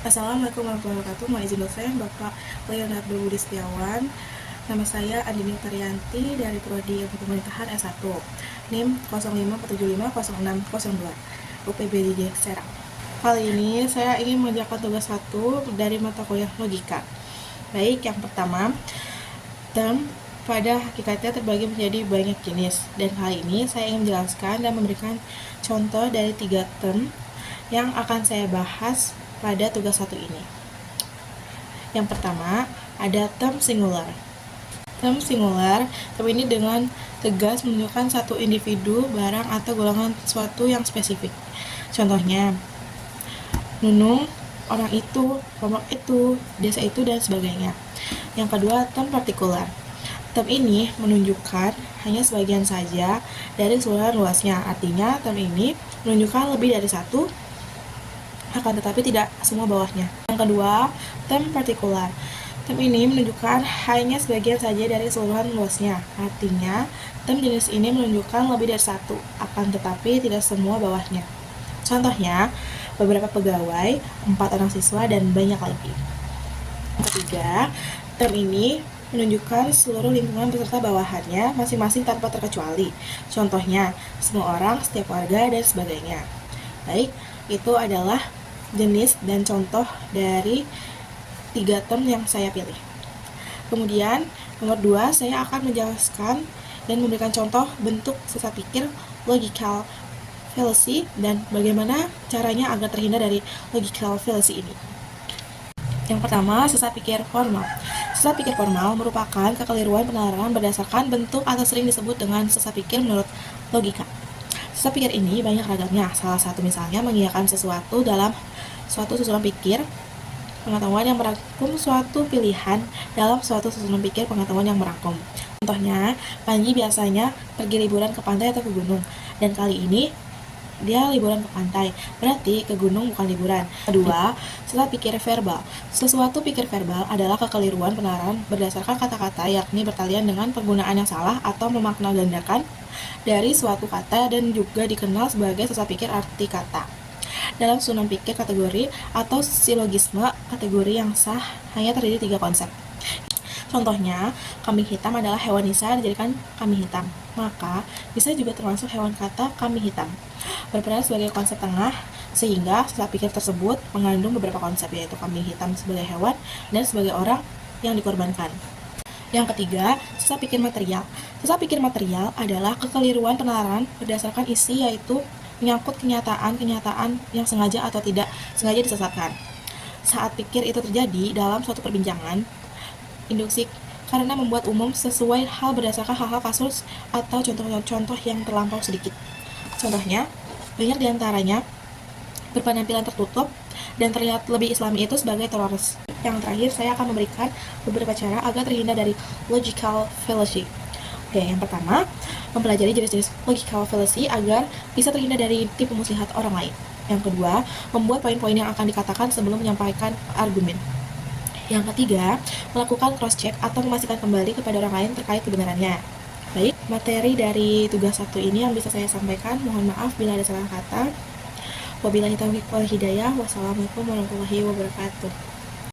Assalamualaikum warahmatullahi wabarakatuh. Mohon izin dosen Bapak Leonardo Budi Setiawan. Nama saya Andini Tarianti dari Prodi Ilmu Pemerintahan S1. NIM 0547506002 UPBJ Serang. Kali ini saya ingin mengerjakan tugas 1 dari mata kuliah logika. Baik, yang pertama, term pada hakikatnya terbagi menjadi banyak jenis. Dan kali ini saya ingin menjelaskan dan memberikan contoh dari 3 term yang akan saya bahas pada tugas 1 ini. Yang pertama, ada term singular. Term singular, term ini dengan tegas menunjukkan satu individu, barang, atau golongan sesuatu yang spesifik. Contohnya, Nunung, orang itu, kelompok itu, desa itu, dan sebagainya. Yang kedua, term partikular. Term ini menunjukkan hanya sebagian saja dari keseluruhan luasnya. Artinya, term ini menunjukkan lebih dari satu, akan tetapi tidak semua bawahnya. Yang kedua, term partikular. Term ini menunjukkan hanya sebagian saja dari keseluruhan luasnya. Artinya, term jenis ini menunjukkan lebih dari satu, akan tetapi tidak semua bawahnya. Contohnya, beberapa pegawai, 4 orang siswa, dan banyak lagi. Yang ketiga, term ini menunjukkan seluruh lingkungan beserta bawahannya, masing-masing tanpa terkecuali. Contohnya, semua orang, setiap warga, dan sebagainya. Baik, itu adalah jenis dan contoh dari 3 term yang saya pilih. Kemudian, nomor 2, saya akan menjelaskan dan memberikan contoh bentuk sesat pikir logical fallacy dan bagaimana caranya agar terhindar dari logical fallacy ini. Yang pertama, sesat pikir formal. Sesat pikir formal merupakan kekeliruan penalaran berdasarkan bentuk atau sering disebut dengan sesat pikir menurut logika. Sesat pikir ini banyak ragamnya. Salah satu misalnya mengiyakan sesuatu dalam suatu susunan pikir pengetahuan yang merangkum suatu pilihan dalam suatu susunan pikir pengetahuan yang merangkum. Contohnya, Panji biasanya pergi liburan ke pantai atau ke gunung, dan kali ini dia liburan ke pantai, berarti ke gunung bukan liburan. Kedua, sesat pikir verbal. Sesuatu pikir verbal adalah kekeliruan penalaran berdasarkan kata-kata, yakni bertalian dengan penggunaan yang salah atau memakna gandakan dari suatu kata dan juga dikenal sebagai sesat pikir arti kata. Dalam susunan pikir kategori atau silogisme, kategori yang sah hanya terdiri 3 konsep. Contohnya, kambing hitam adalah hewan nisa dijadikan kambing hitam, maka bisa juga termasuk hewan kata kambing hitam. Berperan sebagai konsep tengah, sehingga sesat pikir tersebut mengandung beberapa konsep, yaitu kambing hitam sebagai hewan dan sebagai orang yang dikorbankan. Yang ketiga, sesat pikir material. Sesat pikir material adalah kekeliruan penalaran berdasarkan isi, yaitu menyangkut kenyataan yang sengaja atau tidak sengaja disesatkan. Saat pikir itu terjadi dalam suatu perbincangan, induksi karena membuat umum sesuai hal berdasarkan hal-hal kasus atau contoh-contoh yang terlampau sedikit. Contohnya, banyak diantaranya berpenampilan tertutup dan terlihat lebih islami itu sebagai teroris. Yang terakhir, saya akan memberikan beberapa cara agar terhindar dari logical fallacy. Oke, yang pertama, mempelajari jenis-jenis logical fallacy agar bisa terhindar dari tipu muslihat orang lain. Yang kedua, membuat poin-poin yang akan dikatakan sebelum menyampaikan argumen. Yang ketiga, melakukan cross-check atau memastikan kembali kepada orang lain terkait kebenarannya. Baik, materi dari tugas 1 ini yang bisa saya sampaikan. Mohon maaf bila ada salah kata. Wabillahi taufiq wal hidayah. Wassalamualaikum warahmatullahi wabarakatuh.